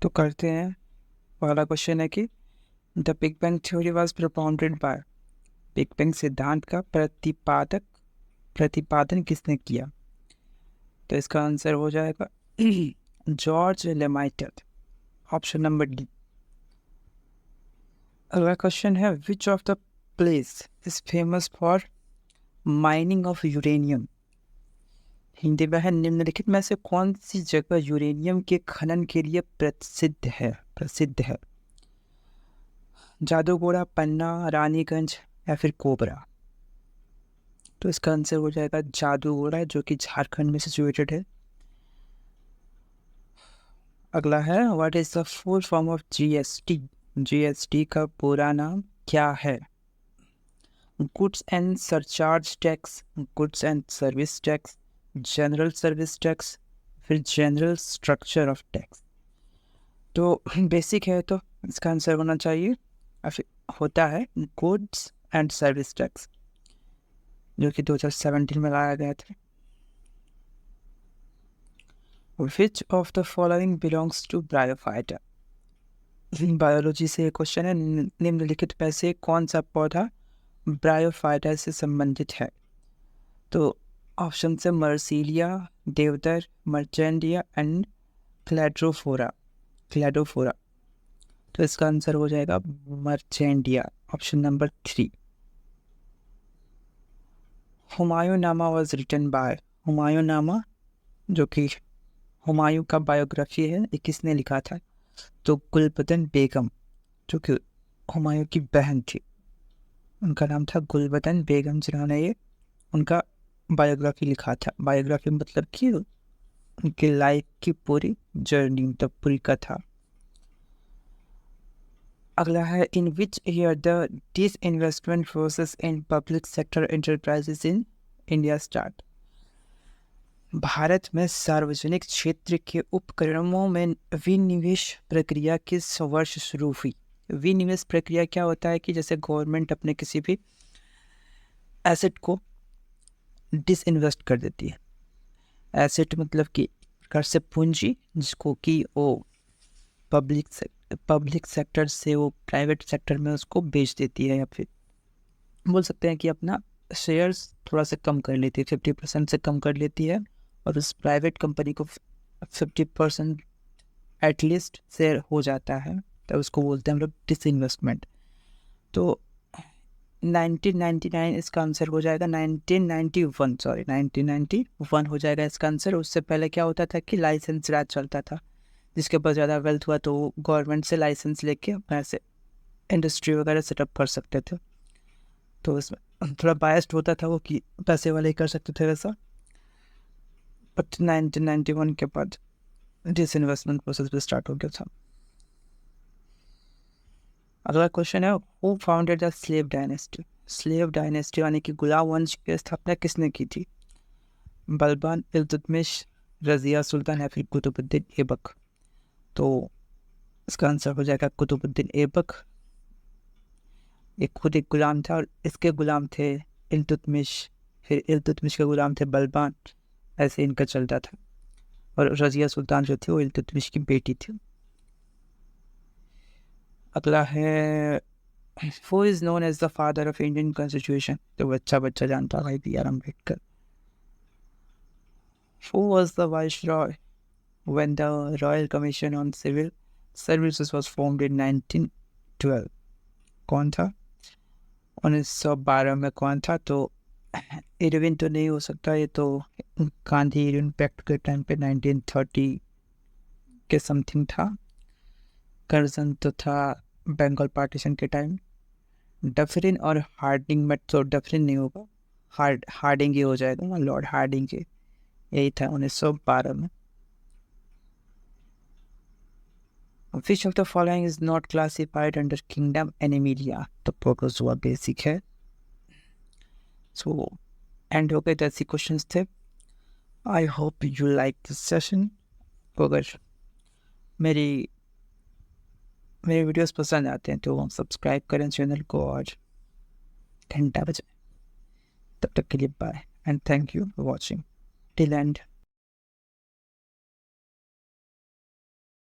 तो करते हैं। पहला क्वेश्चन है कि the big bang theory was propounded by. Big bang सिद्धांत का प्रतिपादन किसने किया? तो इसका आंसर हो जाएगा जॉर्ज लेमाइटर, ऑप्शन नंबर डी। अगला क्वेश्चन है विच of the place is famous for mining of uranium. Hindi में है निम्नलिखित में से कौन सी जगह यूरेनियम के खनन के लिए प्रसिद्ध है? जादूगोड़ा, पन्ना, रानीगंज या फिर कोबरा। तो इसका आंसर हो जाएगा जादूगोड़ा, जो कि झारखंड में सिचुएटेड है। अगला है what is the full form of GST. GST का पूरा नाम क्या है? Goods and surcharge tax, goods and service tax, general service tax, फिर जनरल स्ट्रक्चर ऑफ टैक्स। तो बेसिक है तो इसका आंसर होना चाहिए या फिर होता है गुड्स एंड सर्विस टैक्स, जो कि 2017 में लाया गया था। Which of the following belongs to Bryophyta. Biology से क्वेश्चन है, निम्नलिखित में से कौन सा पौधा ब्रायोफाइटा से संबंधित है? तो ऑप्शन से मर्सीलिया, देवदार, मर्चेंडिया एंड क्लैडोफोरा। तो इसका आंसर हो जाएगा मर्चेंडिया, option number 3। Humayunnama was written by. Humayunnama, जो कि हुमायूं का बायोग्राफी है, ये किसने लिखा था? तो गुलबदन बेगम, जो कि हुमायूं की बहन थी, उनका नाम था गुलबदन बेगम, जिन्होंने ये उनका बायोग्राफी लिखा था। बायोग्राफी मतलब कि उनकी लाइफ की पूरी जर्नी, मतलब पूरी कथा। अगला है in which year the disinvestment process in public sector enterprises in India start. Bharat में सार्वजनिक क्षेत्र के उपक्रमों में विनिवेश प्रक्रिया किस वर्ष शुरू हुई? विनिवेश प्रक्रिया क्या होता है कि जैसे गवर्नमेंट अपने किसी भी एसेट को डिसइन्वेस्ट कर देती है। एसेट मतलब कि प्रकार से पूंजी, जिसको कि वो पब्लिक सेक्टर से वो प्राइवेट सेक्टर में उसको बेच देती है, या फिर बोल सकते हैं कि अपना शेयर्स थोड़ा सा कम कर लेती है, 50% से कम कर लेती है, और उस प्राइवेट कंपनी को 50% एटलीस्ट शेयर हो जाता है, तो उसको बोलते हैं हम लोग डिसइन्वेस्टमेंट। तो 1999 इसका आंसर हो जाएगा। 1991 हो जाएगा इसका आंसर। उससे पहले क्या होता था कि लाइसेंस राज चलता था, जिसके पास ज़्यादा वेल्थ हुआ तो वो गवर्नमेंट से लाइसेंस लेके अपना ऐसे इंडस्ट्री वगैरह सेटअप कर सकते थे। तो इसमें थोड़ा बायस्ड होता था वो कि पैसे वाले ही कर सकते थे वैसा। बट 1991 के बाद डिसइन्वेस्टमेंट प्रोसेस भी स्टार्ट हो गया था। अगला क्वेश्चन है who founded the slave dynasty. Slave dynasty यानी कि गुलाम वंश की स्थापना किसने की थी? बलबान, इल्तुतमिश, रजिया सुल्तान या फिर कुतुबुद्दीन ऐबक। तो इसका आंसर हो जाएगा कुतुबुद्दीन ऐबक। ये खुद एक गुलाम था और इसके गुलाम थे इल्तुतमिश, फिर इल्तुतमिश के गुलाम थे बलबान, ऐसे इनका चलता था। और रजिया सुल्तान जो थी वो इल्तुतमिश की बेटी थी। अगला है who is known as the father of Indian constitution. तो बच्चा जानता है B R Ambedkar. Who was the viceroy when the royal commission on civil services was formed in 1912। कौन था? 1912 में कौन था? तो इरविन तो नहीं हो सकता, ये तो गांधी इरविन पैक्ट के टाइम पे 1930 के समथिंग था। कर्जन तो था बंगाल पार्टीशन के टाइम। डफरिन और हार्डिंग में तो डफरिन नहीं होगा, हार्डिंग ही हो जाएगा, लॉर्ड हार्डिंग के, यही था 1912 में। Which of the following is not classified under Kingdom Animalia? तो फोकस हुआ बेसिक है। सो एंड हो गए, 10 क्वेश्चंस थे। I hope you like this session. अगर मेरी मेरे वीडियोस पसंद आते हैं तो सब्सक्राइब करें चैनल को और घंटा बजाएं। तब तक के लिए bye and thank you for watching till and.